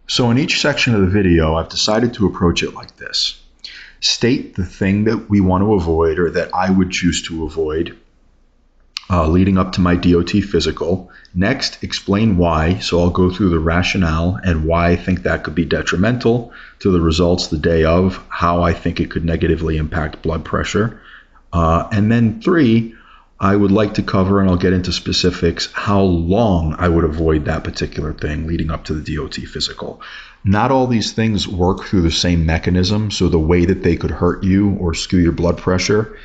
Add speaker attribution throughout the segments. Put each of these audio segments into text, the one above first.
Speaker 1: So in each section of the video, I've decided to approach it like this. State the thing that we want to avoid or that I would choose to avoid leading up to my DOT physical. Next, explain why. So I'll go through the rationale and why I think that could be detrimental to the results the day of, how I think it could negatively impact blood pressure. And then 3, I would like to cover, and I'll get into specifics, how long I would avoid that particular thing leading up to the DOT physical. Not all these things work through the same mechanism, so the way that they could hurt you or skew your blood pressure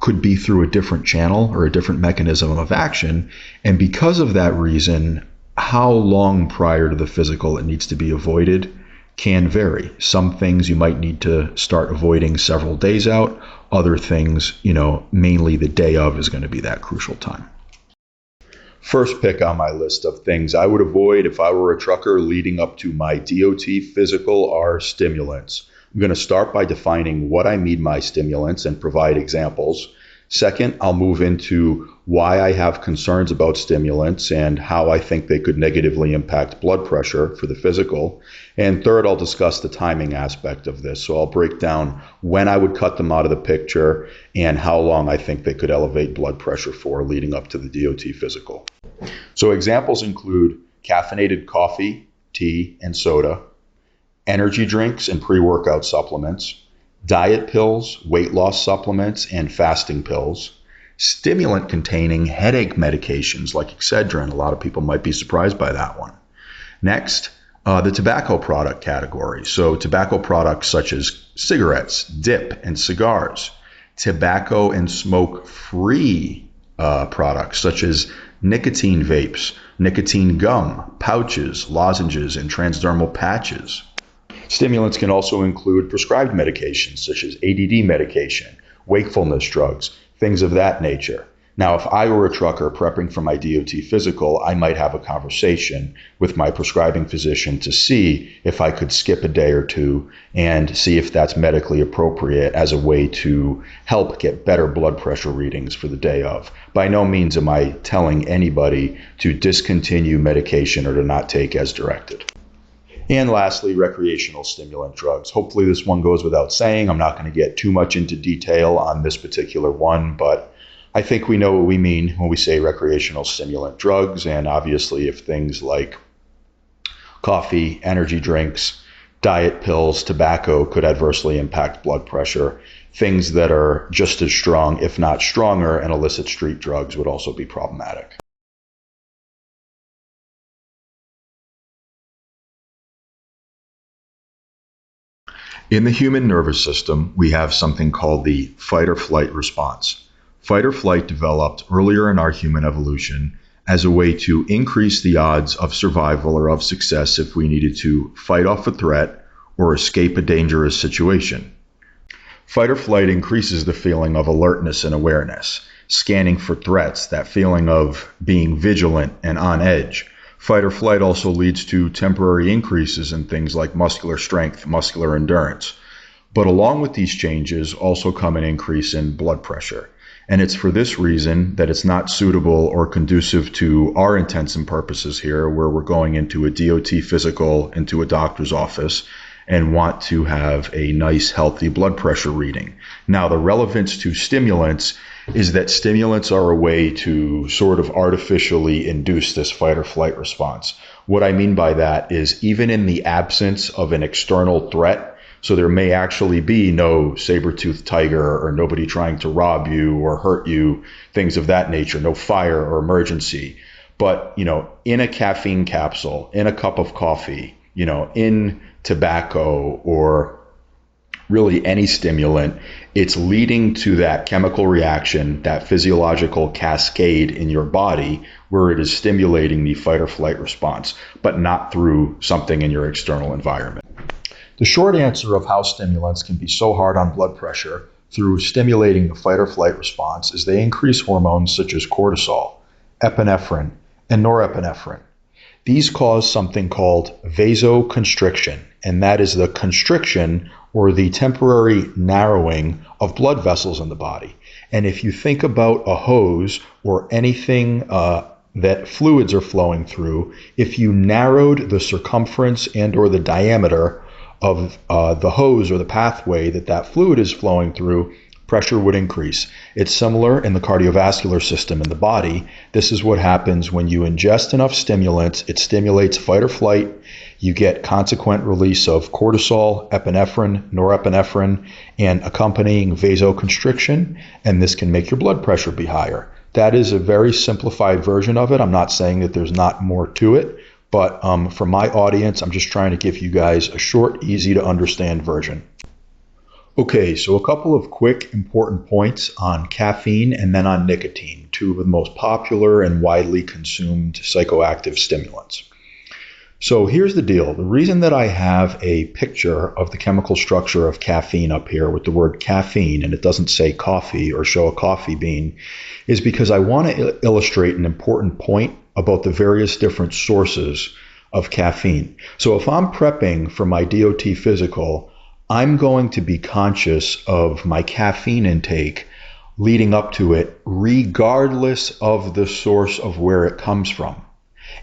Speaker 1: could be through a different channel or a different mechanism of action. And because of that reason, how long prior to the physical it needs to be avoided can vary. Some things you might need to start avoiding several days out. Other things, mainly the day of is going to be that crucial time. First pick on my list of things I would avoid if I were a trucker leading up to my DOT physical are stimulants. I'm going to start by defining what I mean by stimulants and provide examples. Second, I'll move into why I have concerns about stimulants and how I think they could negatively impact blood pressure for the physical. And third, I'll discuss the timing aspect of this. So I'll break down when I would cut them out of the picture and how long I think they could elevate blood pressure for leading up to the DOT physical. So examples include caffeinated coffee, tea, and soda, energy drinks and pre-workout supplements, diet pills, weight loss supplements, and fasting pills, stimulant-containing headache medications like Excedrin. A lot of people might be surprised by that one. Next, the tobacco product category. So tobacco products such as cigarettes, dip, and cigars. Tobacco and smoke-free products such as nicotine vapes, nicotine gum, pouches, lozenges, and transdermal patches. Stimulants can also include prescribed medications such as ADD medication, wakefulness drugs, things of that nature. Now, if I were a trucker prepping for my DOT physical, I might have a conversation with my prescribing physician to see if I could skip a day or two and see if that's medically appropriate as a way to help get better blood pressure readings for the day of. By no means am I telling anybody to discontinue medication or to not take as directed. And lastly, recreational stimulant drugs. Hopefully this one goes without saying. I'm not going to get too much into detail on this particular one, but I think we know what we mean when we say recreational stimulant drugs. And obviously if things like coffee, energy drinks, diet pills, tobacco could adversely impact blood pressure, things that are just as strong, if not stronger, and illicit street drugs would also be problematic. In the human nervous system, we have something called the fight or flight response. Fight or flight developed earlier in our human evolution as a way to increase the odds of survival or of success if we needed to fight off a threat or escape a dangerous situation. Fight or flight increases the feeling of alertness and awareness, scanning for threats, that feeling of being vigilant and on edge. Fight or flight also leads to temporary increases in things like muscular strength, muscular endurance. But along with these changes also come an increase in blood pressure. And it's for this reason that it's not suitable or conducive to our intents and purposes here, where we're going into a DOT physical, into a doctor's office, and want to have a nice, healthy blood pressure reading. Now, the relevance to stimulants is that stimulants are a way to sort of artificially induce this fight or flight response. What I mean by that is even in the absence of an external threat, so there may actually be no saber-toothed tiger or nobody trying to rob you or hurt you, things of that nature, no fire or emergency. But, in a caffeine capsule, in a cup of coffee, in tobacco or really any stimulant, it's leading to that chemical reaction, that physiological cascade in your body where it is stimulating the fight or flight response, but not through something in your external environment. The short answer of how stimulants can be so hard on blood pressure through stimulating the fight or flight response is they increase hormones such as cortisol, epinephrine, and norepinephrine. These cause something called vasoconstriction, and that is the constriction or the temporary narrowing of blood vessels in the body. And if you think about a hose or anything that fluids are flowing through, if you narrowed the circumference and or the diameter of the hose or the pathway that fluid is flowing through, pressure would increase. It's similar in the cardiovascular system in the body. This is what happens when you ingest enough stimulants. It stimulates fight or flight. You get consequent release of cortisol, epinephrine, norepinephrine, and accompanying vasoconstriction, and this can make your blood pressure be higher. That is a very simplified version of it. I'm not saying that there's not more to it, but for my audience, I'm just trying to give you guys a short, easy to understand version. Okay, so a couple of quick important points on caffeine and then on nicotine, two of the most popular and widely consumed psychoactive stimulants. So here's the deal. The reason that I have a picture of the chemical structure of caffeine up here with the word caffeine, and it doesn't say coffee or show a coffee bean, is because I want to illustrate an important point about the various different sources of caffeine. So if I'm prepping for my DOT physical, I'm going to be conscious of my caffeine intake leading up to it, regardless of the source of where it comes from,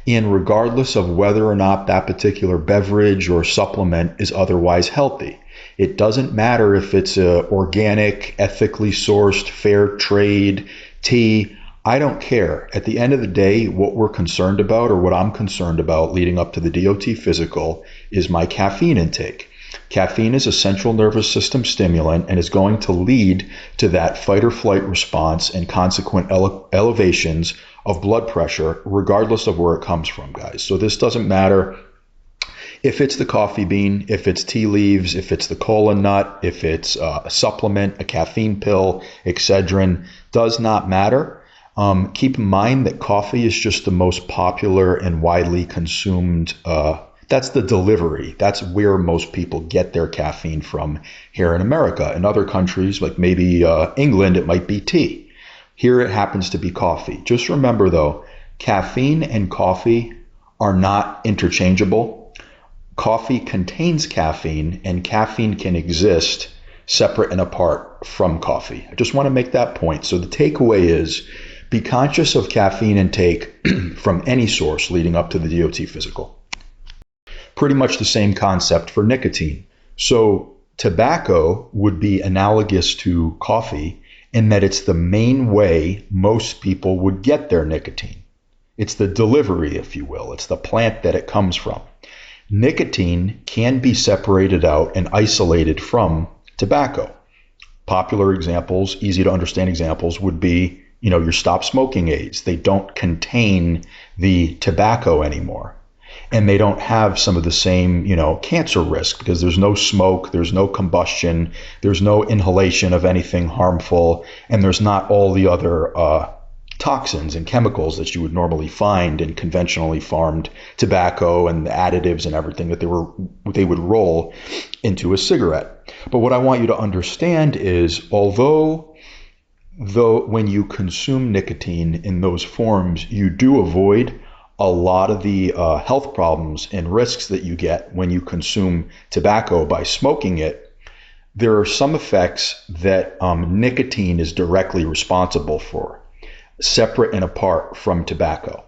Speaker 1: and regardless of whether or not that particular beverage or supplement is otherwise healthy. It doesn't matter if it's a organic, ethically sourced, fair trade tea. I don't care. At the end of the day, what we're concerned about, or what I'm concerned about leading up to the DOT physical, is my caffeine intake. Caffeine is a central nervous system stimulant and is going to lead to that fight or flight response and consequent elevations of blood pressure, regardless of where it comes from, guys. So this doesn't matter if it's the coffee bean, if it's tea leaves, if it's the cola nut, if it's a supplement, a caffeine pill, Excedrin, does not matter. Keep in mind that coffee is just the most popular and widely consumed. That's the delivery. That's where most people get their caffeine from here in America. In other countries, like maybe England, it might be tea. Here it happens to be coffee. Just remember though, caffeine and coffee are not interchangeable. Coffee contains caffeine, and caffeine can exist separate and apart from coffee. I just want to make that point. So the takeaway is, be conscious of caffeine intake from any source leading up to the DOT physical. Pretty much the same concept for nicotine. So tobacco would be analogous to coffee in that it's the main way most people would get their nicotine. It's the delivery, if you will. It's the plant that it comes from. Nicotine can be separated out and isolated from tobacco. Popular examples, easy to understand examples, would be, your stop smoking aids. They don't contain the tobacco anymore. And they don't have some of the same, cancer risk, because there's no smoke, there's no combustion, there's no inhalation of anything harmful, and there's not all the other toxins and chemicals that you would normally find in conventionally farmed tobacco and the additives and everything that they would roll into a cigarette. But what I want you to understand is, although when you consume nicotine in those forms, you do avoid a lot of the health problems and risks that you get when you consume tobacco by smoking it, there are some effects that nicotine is directly responsible for, separate and apart from tobacco.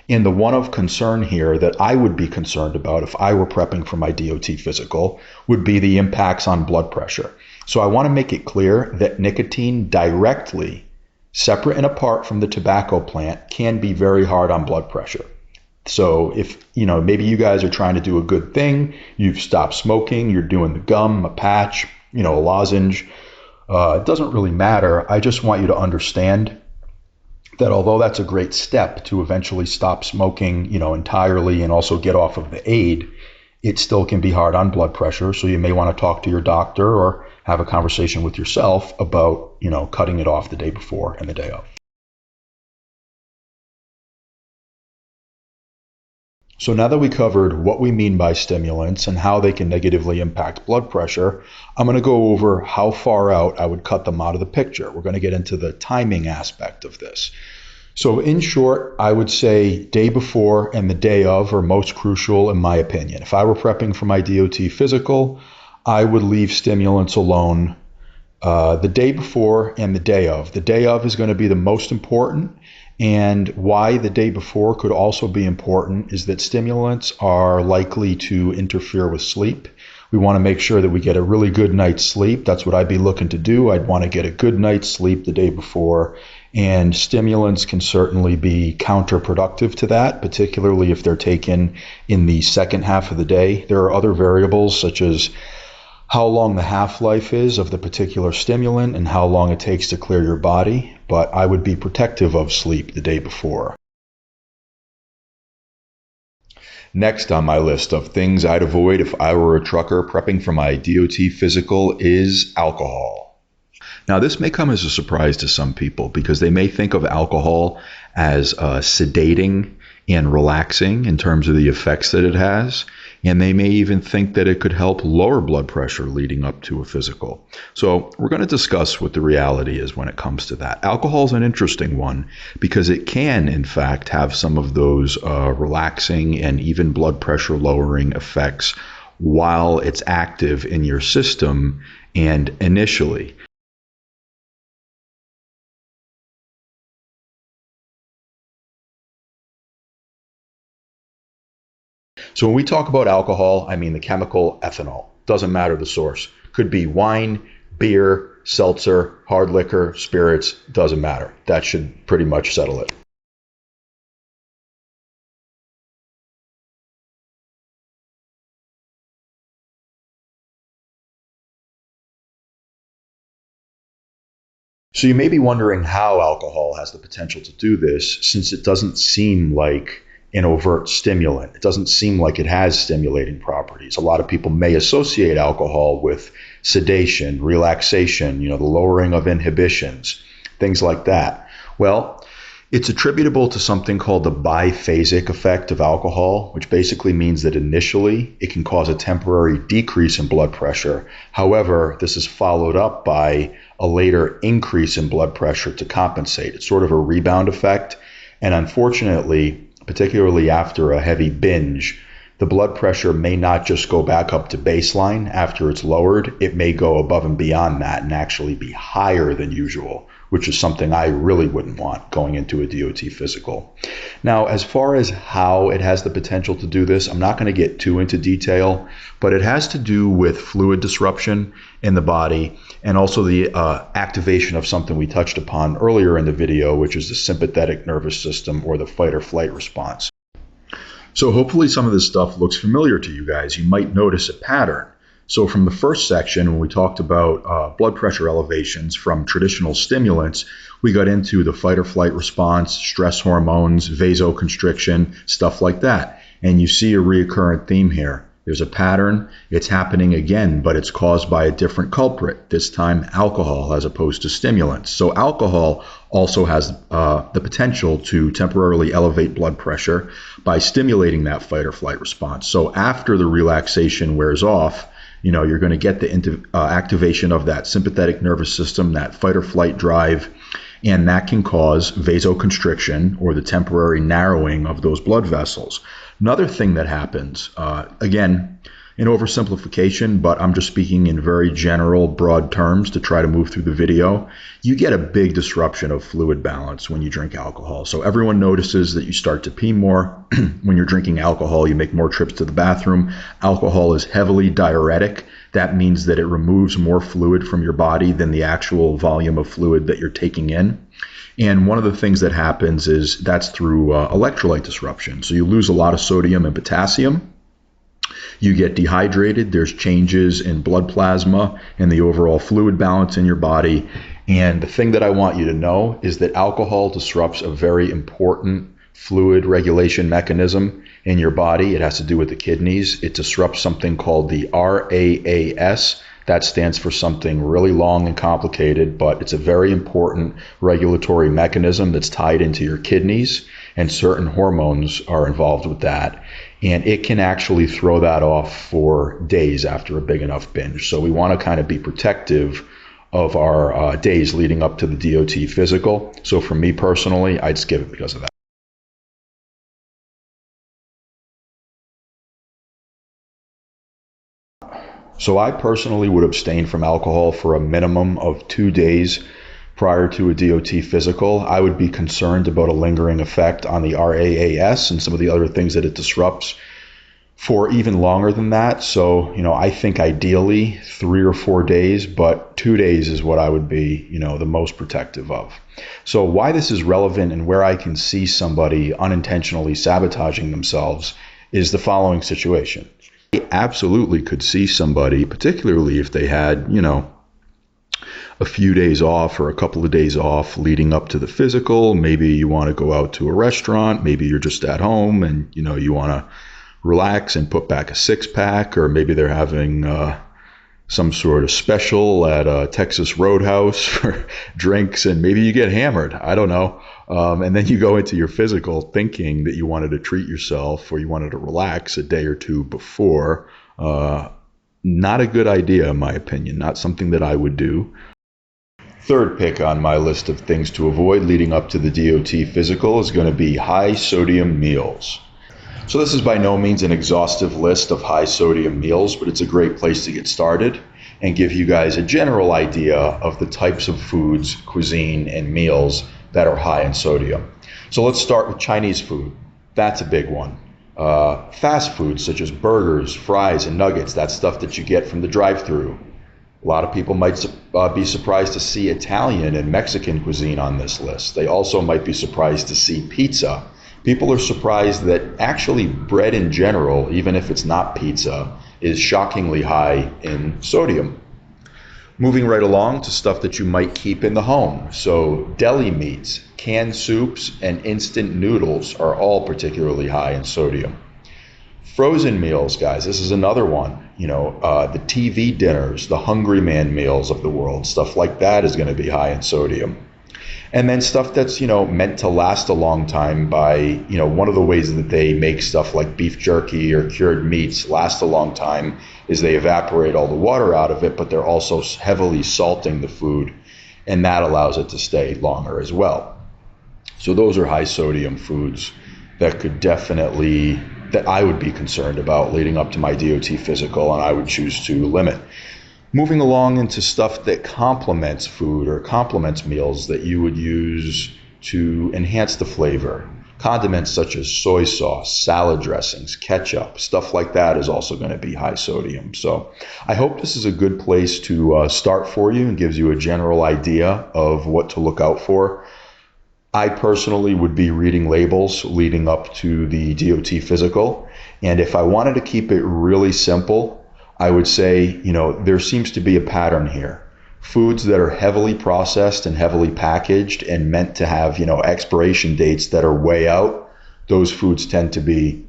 Speaker 1: And the one of concern here that I would be concerned about if I were prepping for my DOT physical would be the impacts on blood pressure. So I want to make it clear that nicotine directly, separate and apart from the tobacco plant, can be very hard on blood pressure. So if, maybe you guys are trying to do a good thing, you've stopped smoking, you're doing the gum, a patch, a lozenge, it doesn't really matter. I just want you to understand that although that's a great step to eventually stop smoking, entirely and also get off of the aid, it still can be hard on blood pressure. So you may want to talk to your doctor or have a conversation with yourself about, cutting it off the day before and the day of. So now that we covered what we mean by stimulants and how they can negatively impact blood pressure, I'm going to go over how far out I would cut them out of the picture. We're going to get into the timing aspect of this. So in short, I would say day before and the day of are most crucial in my opinion. If I were prepping for my DOT physical, I would leave stimulants alone the day before and the day of. The day of is going to be the most important, And why the day before could also be important is that stimulants are likely to interfere with sleep. We want to make sure that we get a really good night's sleep. That's what I'd be looking to do. I'd want to get a good night's sleep the day before. And stimulants can certainly be counterproductive to that, particularly if they're taken in the second half of the day. There are other variables such as how long the half-life is of the particular stimulant and how long it takes to clear your body, but I would be protective of sleep the day before. Next on my list of things I'd avoid if I were a trucker prepping for my DOT physical is alcohol. Now, this may come as a surprise to some people because they may think of alcohol as sedating and relaxing in terms of the effects that it has. And they may even think that it could help lower blood pressure leading up to a physical. So we're going to discuss what the reality is when it comes to that. Alcohol is an interesting one because it can, in fact, have some of those relaxing and even blood pressure lowering effects while it's active in your system and initially. So when we talk about alcohol, I mean the chemical ethanol. Doesn't matter the source. Could be wine, beer, seltzer, hard liquor, spirits, doesn't matter. That should pretty much settle it. So you may be wondering how alcohol has the potential to do this, since it doesn't seem like an overt stimulant. It doesn't seem like it has stimulating properties. A lot of people may associate alcohol with sedation, relaxation, the lowering of inhibitions, things like that. Well, it's attributable to something called the biphasic effect of alcohol, which basically means that initially it can cause a temporary decrease in blood pressure. However, this is followed up by a later increase in blood pressure to compensate. It's sort of a rebound effect. And unfortunately, particularly after a heavy binge, the blood pressure may not just go back up to baseline after it's lowered. It may go above and beyond that and actually be higher than usual, which is something I really wouldn't want going into a DOT physical. Now, as far as how it has the potential to do this, I'm not going to get too into detail, but it has to do with fluid disruption in the body and also the activation of something we touched upon earlier in the video, which is the sympathetic nervous system or the fight or flight response. So hopefully some of this stuff looks familiar to you guys. You might notice a pattern. So from the first section, when we talked about blood pressure elevations from traditional stimulants, we got into the fight or flight response, stress hormones, vasoconstriction, stuff like that. And you see a recurrent theme here. There's a pattern. It's happening again, but it's caused by a different culprit, this time alcohol as opposed to stimulants. So alcohol also has the potential to temporarily elevate blood pressure by stimulating that fight or flight response. So after the relaxation wears off, you're going to get the activation of that sympathetic nervous system, that fight or flight drive, and that can cause vasoconstriction or the temporary narrowing of those blood vessels. Another thing that happens, again, an oversimplification, but I'm just speaking in very general, broad terms to try to move through the video. You get a big disruption of fluid balance when you drink alcohol. So everyone notices that you start to pee more. When you're drinking alcohol, you make more trips to the bathroom. Alcohol is heavily diuretic. That means that it removes more fluid from your body than the actual volume of fluid that you're taking in. And one of the things that happens is that's through electrolyte disruption. So you lose a lot of sodium and potassium. You get dehydrated. There's changes in blood plasma and the overall fluid balance in your body. And the thing that I want you to know is that alcohol disrupts a very important fluid regulation mechanism in your body. It has to do with the kidneys. It disrupts something called the RAAS. That stands for something really long and complicated, but it's a very important regulatory mechanism that's tied into your kidneys, and certain hormones are involved with that. And it can actually throw that off for days after a big enough binge. So we want to kind of be protective of our days leading up to the DOT physical. So for me personally, I'd skip it because of that. So I personally would abstain from alcohol for a minimum of 2 days prior to a DOT physical, I would be concerned about a lingering effect on the RAAS and some of the other things that it disrupts for even longer than that. So, I think ideally 3 or 4 days, but 2 days is what I would be, the most protective of. So why this is relevant and where I can see somebody unintentionally sabotaging themselves is the following situation. I absolutely could see somebody, particularly if they had, a few days off or a couple of days off leading up to the physical. Maybe you want to go out to a restaurant. Maybe you're just at home and, you want to relax and put back a six-pack, or maybe they're having some sort of special at a Texas Roadhouse for drinks, and maybe you get hammered. I don't know. And then you go into your physical thinking that you wanted to treat yourself or you wanted to relax a day or two before. Not a good idea, in my opinion. Not something that I would do. Third pick on my list of things to avoid leading up to the DOT physical is going to be high sodium meals. So this is by no means an exhaustive list of high sodium meals, but it's a great place to get started and give you guys a general idea of the types of foods, cuisine, and meals that are high in sodium. So let's start with Chinese food. That's a big one. Fast food such as burgers, fries, and nuggets, that's stuff that you get from the drive-thru. A lot of people might be surprised to see Italian and Mexican cuisine on this list. They also might be surprised to see pizza. People are surprised that actually bread in general, even if it's not pizza, is shockingly high in sodium. Moving right along to stuff that you might keep in the home. So deli meats, canned soups, and instant noodles are all particularly high in sodium. Frozen meals, guys, this is another one. The TV dinners, the Hungry Man meals of the world, stuff like that is going to be high in sodium. And then stuff that's, meant to last a long time by, one of the ways that they make stuff like beef jerky or cured meats last a long time is they evaporate all the water out of it, but they're also heavily salting the food, and that allows it to stay longer as well. So those are high sodium foods that that I would be concerned about leading up to my DOT physical, and I would choose to limit. Moving along into stuff that complements food or complements meals that you would use to enhance the flavor. Condiments such as soy sauce, salad dressings, ketchup, stuff like that is also going to be high sodium. So I hope this is a good place to start for you and gives you a general idea of what to look out for. I personally would be reading labels leading up to the DOT physical. And if I wanted to keep it really simple, I would say, there seems to be a pattern here. Foods that are heavily processed and heavily packaged and meant to have, expiration dates that are way out, those foods tend to be,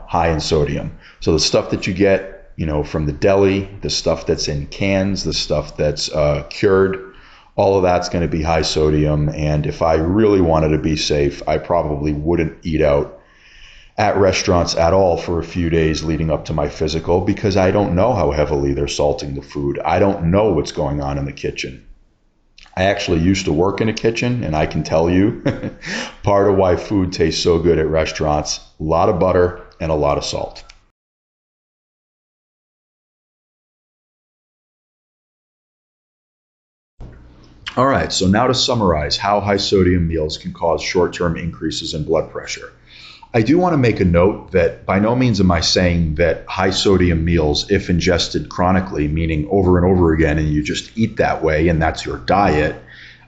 Speaker 1: high in sodium. So the stuff that you get, from the deli, the stuff that's in cans, the stuff that's cured, all of that's going to be high sodium. And if I really wanted to be safe, I probably wouldn't eat out at restaurants at all for a few days leading up to my physical, because I don't know how heavily they're salting the food. I don't know what's going on in the kitchen. I actually used to work in a kitchen, and I can tell you part of why food tastes so good at restaurants: a lot of butter and a lot of salt. All right, so now to summarize how high sodium meals can cause short-term increases in blood pressure. I do want to make a note that by no means am I saying that high sodium meals, if ingested chronically, meaning over and over again, and you just eat that way and that's your diet,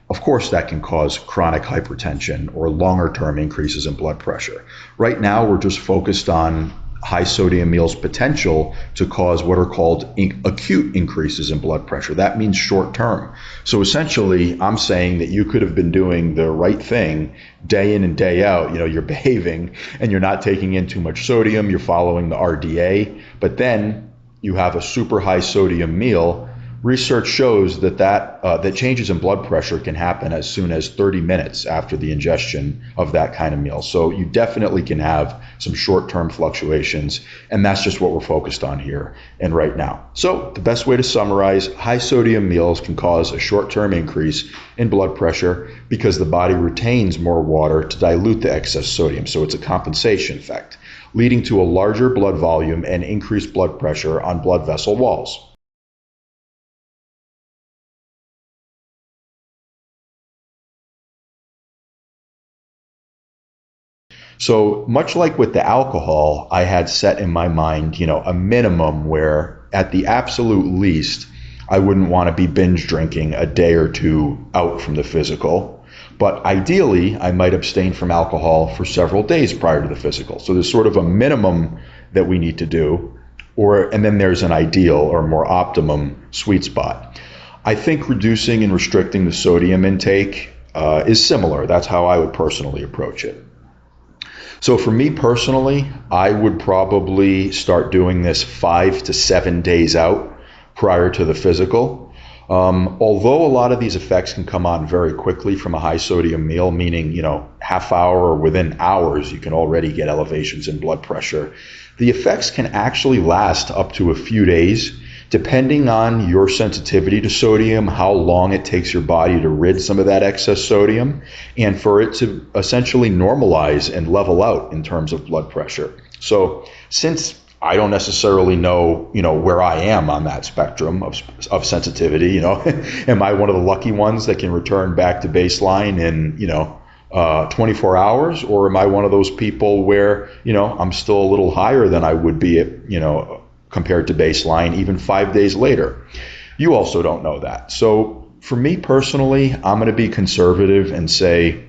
Speaker 1: of course that can cause chronic hypertension or longer term increases in blood pressure. Right now, we're just focused on high sodium meals' potential to cause what are called acute increases in blood pressure. That means short term. So essentially, I'm saying that you could have been doing the right thing day in and day out. You're behaving and you're not taking in too much sodium, you're following the RDA, but then you have a super high sodium meal. Research shows that changes in blood pressure can happen as soon as 30 minutes after the ingestion of that kind of meal. So you definitely can have some short-term fluctuations, and that's just what we're focused on here and right now. So the best way to summarize, high sodium meals can cause a short-term increase in blood pressure because the body retains more water to dilute the excess sodium. So it's a compensation effect, leading to a larger blood volume and increased blood pressure on blood vessel walls. So much like with the alcohol, I had set in my mind, a minimum where at the absolute least, I wouldn't want to be binge drinking a day or two out from the physical. But ideally, I might abstain from alcohol for several days prior to the physical. So there's sort of a minimum that we need to do, and then there's an ideal or more optimum sweet spot. I think reducing and restricting the sodium intake is similar. That's how I would personally approach it. So for me personally, I would probably start doing this 5 to 7 days out prior to the physical. Although a lot of these effects can come on very quickly from a high sodium meal, meaning, half hour or within hours, you can already get elevations in blood pressure. The effects can actually last up to a few days, depending on your sensitivity to sodium, how long it takes your body to rid some of that excess sodium, and for it to essentially normalize and level out in terms of blood pressure. So since I don't necessarily know, where I am on that spectrum of sensitivity, am I one of the lucky ones that can return back to baseline in, 24 hours, or am I one of those people where, I'm still a little higher than I would be at, compared to baseline even 5 days later? You also don't know that. So for me personally, I'm going to be conservative and say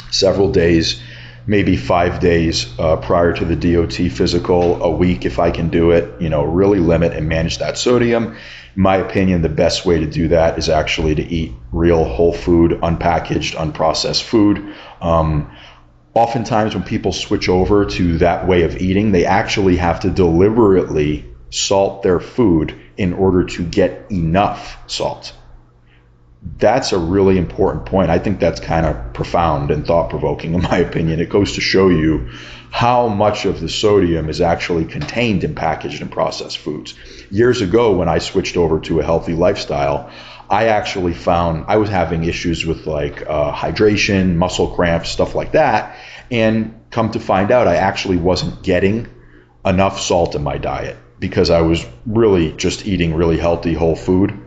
Speaker 1: several days, maybe 5 days prior to the DOT physical, a week if I can do it, really limit and manage that sodium. In my opinion, the best way to do that is actually to eat real whole food, unpackaged, unprocessed food. Oftentimes when people switch over to that way of eating, they actually have to deliberately salt their food in order to get enough salt. That's a really important point. I think that's kind of profound and thought-provoking in my opinion. It goes to show you how much of the sodium is actually contained in packaged and processed foods. Years ago, when I switched over to a healthy lifestyle, I actually found I was having issues with hydration, muscle cramps, stuff like that. And come to find out, I actually wasn't getting enough salt in my diet because I was really just eating really healthy whole food.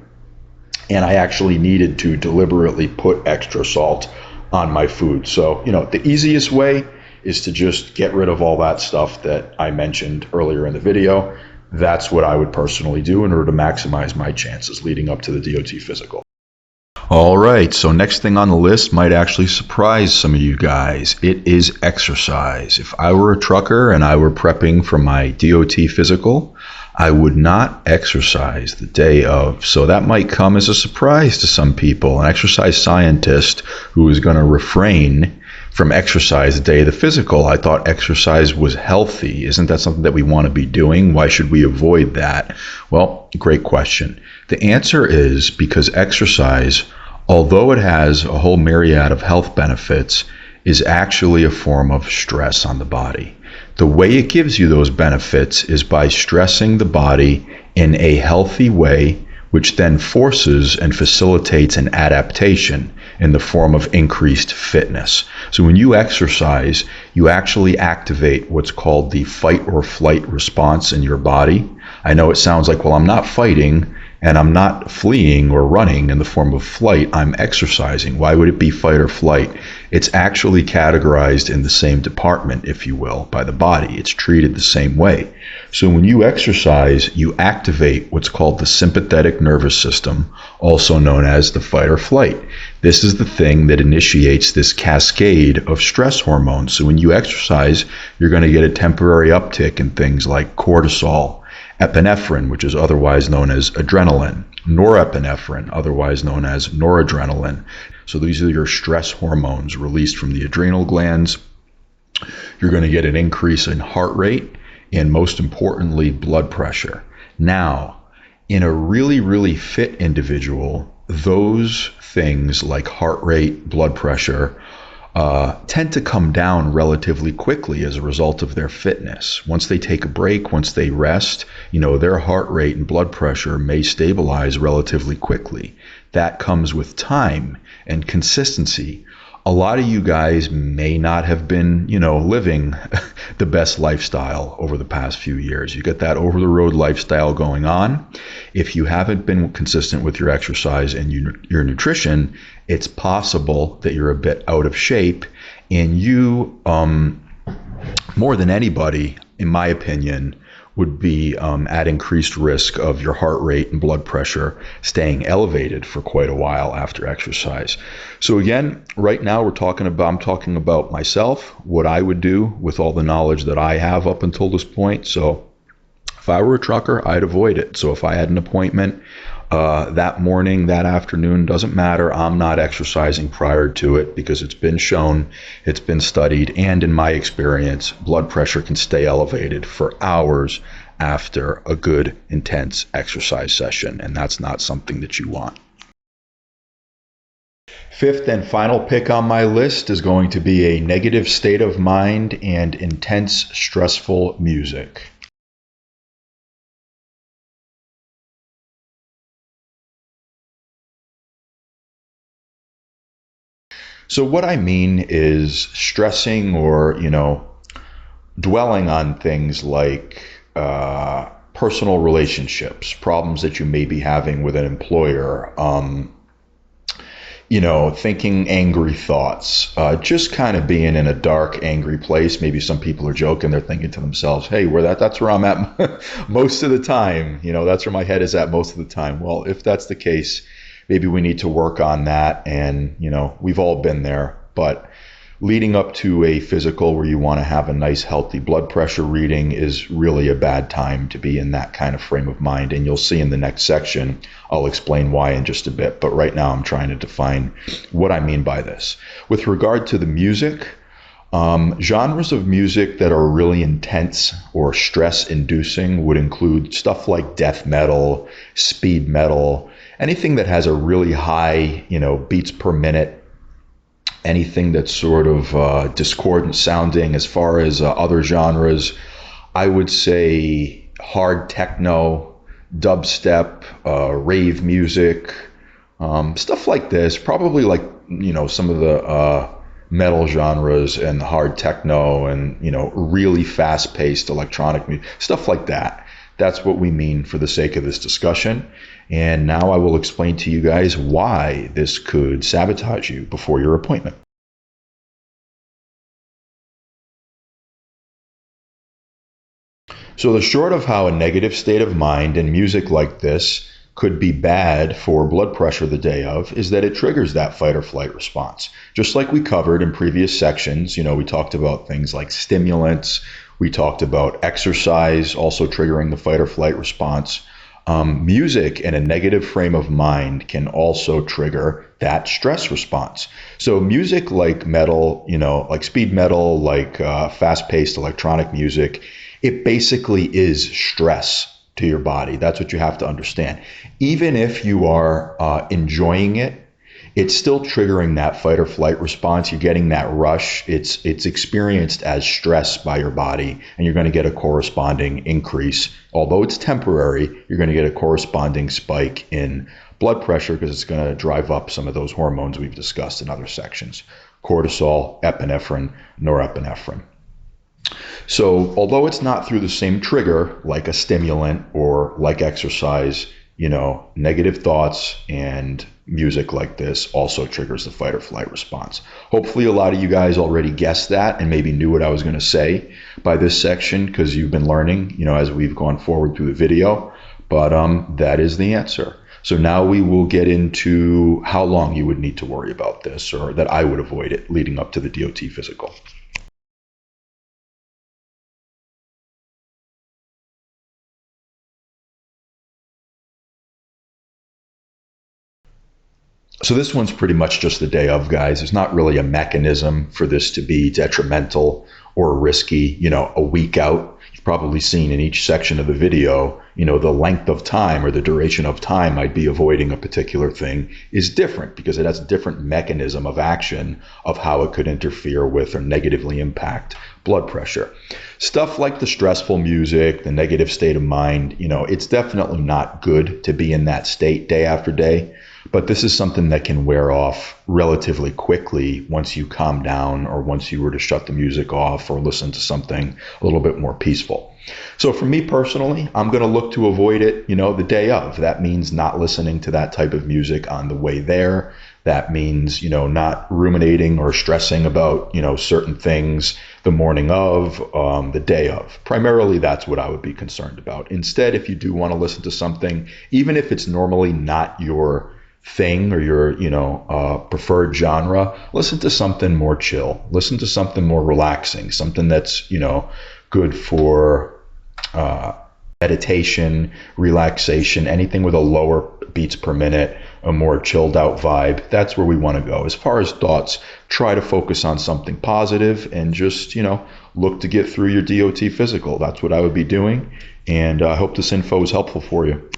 Speaker 1: And I actually needed to deliberately put extra salt on my food. So, the easiest way is to just get rid of all that stuff that I mentioned earlier in the video. That's what I would personally do in order to maximize my chances leading up to the DOT physical. All right, so next thing on the list might actually surprise some of you guys. It is exercise. If I were a trucker and I were prepping for my DOT physical, I would not exercise the day of. So that might come as a surprise to some people. An exercise scientist who is going to refrain from exercise the day of the physical. I thought exercise was healthy. Isn't that something that we want to be doing? Why should we avoid that? Well, great question. The answer is because exercise, although it has a whole myriad of health benefits, is actually a form of stress on the body. The way it gives you those benefits is by stressing the body in a healthy way, which then forces and facilitates an adaptation in the form of increased fitness. So when you exercise, you actually activate what's called the fight or flight response in your body. I know it sounds like, well, I'm not fighting and I'm not fleeing or running in the form of flight, I'm exercising. Why would it be fight or flight? It's actually categorized in the same department, if you will, by the body. It's treated the same way. So when you exercise, you activate what's called the sympathetic nervous system, also known as the fight or flight. This is the thing that initiates this cascade of stress hormones. So when you exercise, you're going to get a temporary uptick in things like cortisol, epinephrine, which is otherwise known as adrenaline, norepinephrine, otherwise known as noradrenaline. So these are your stress hormones released from the adrenal glands. You're going to get an increase in heart rate and, most importantly, blood pressure. Now, in a really, really fit individual, those things like heart rate, blood pressure, tend to come down relatively quickly as a result of their fitness. Once they take a break, once they rest, their heart rate and blood pressure may stabilize relatively quickly. That comes with time and consistency. A lot of you guys may not have been, living the best lifestyle over the past few years. You get that over-the-road lifestyle going on. If you haven't been consistent with your exercise and your nutrition, it's possible that you're a bit out of shape and you more than anybody, in my opinion, would be at increased risk of your heart rate and blood pressure staying elevated for quite a while after exercise. So again, right now I'm talking about myself, what I would do with all the knowledge that I have up until this point. So if I were a trucker, I'd avoid it. So if I had an appointment that morning, that afternoon, doesn't matter. I'm not exercising prior to it because it's been shown, it's been studied, and in my experience, blood pressure can stay elevated for hours after a good, intense exercise session, and that's not something that you want. Fifth and final pick on my list is going to be a negative state of mind and intense, stressful music. So what I mean is stressing or, dwelling on things like personal relationships, problems that you may be having with an employer, thinking angry thoughts, just kind of being in a dark, angry place. Maybe some people are joking. They're thinking to themselves, hey, that's where I'm at most of the time. That's where my head is at most of the time. Well, if that's the case, maybe we need to work on that. And, we've all been there. But leading up to a physical where you want to have a nice, healthy blood pressure reading is really a bad time to be in that kind of frame of mind. And you'll see in the next section, I'll explain why in just a bit. But right now, I'm trying to define what I mean by this. With regard to the music, genres of music that are really intense or stress-inducing would include stuff like death metal, speed metal, anything that has a really high, beats per minute, anything that's sort of discordant sounding. As far as other genres, I would say hard techno, dubstep, rave music, stuff like this. Probably like, some of the metal genres and hard techno and, really fast-paced electronic music, stuff like that. That's what we mean for the sake of this discussion. And now I will explain to you guys why this could sabotage you before your appointment. So the short of how a negative state of mind and music like this could be bad for blood pressure the day of is that it triggers that fight or flight response. Just like we covered in previous sections, we talked about things like stimulants, we talked about exercise also triggering the fight or flight response. Music in a negative frame of mind can also trigger that stress response. So music like metal, like speed metal, like fast-paced electronic music, it basically is stress to your body. That's what you have to understand. Even if you are enjoying it, it's still triggering that fight or flight response. You're getting that rush. It's experienced as stress by your body, and you're going to get a corresponding increase. Although it's temporary, you're going to get a corresponding spike in blood pressure because it's going to drive up some of those hormones we've discussed in other sections: cortisol, epinephrine, norepinephrine. So although it's not through the same trigger like a stimulant or like exercise, negative thoughts and music like this also triggers the fight or flight response. Hopefully a lot of you guys already guessed that and maybe knew what I was going to say by this section because you've been learning, as we've gone forward through the video. But that is the answer. So now we will get into how long you would need to worry about this, or that I would avoid it leading up to the DOT physical. So this one's pretty much just the day of, guys. There's not really a mechanism for this to be detrimental or risky, a week out. You've probably seen in each section of the video, the length of time or the duration of time I'd be avoiding a particular thing is different because it has a different mechanism of action of how it could interfere with or negatively impact blood pressure. Stuff like the stressful music, the negative state of mind, it's definitely not good to be in that state day after day. But this is something that can wear off relatively quickly once you calm down or once you were to shut the music off or listen to something a little bit more peaceful. So for me personally, I'm going to look to avoid it, the day of. That means not listening to that type of music on the way there, That means, not ruminating or stressing about, certain things the morning of, the day of. Primarily, that's what I would be concerned about. Instead, if you do want to listen to something, even if it's normally not your thing or your, preferred genre, listen to something more chill. Listen to something more relaxing, something that's, good for meditation, relaxation, anything with a lower beats per minute, a more chilled out vibe. That's where we want to go. As far as thoughts, try to focus on something positive and just, look to get through your DOT physical. That's what I would be doing. And I hope this info is helpful for you.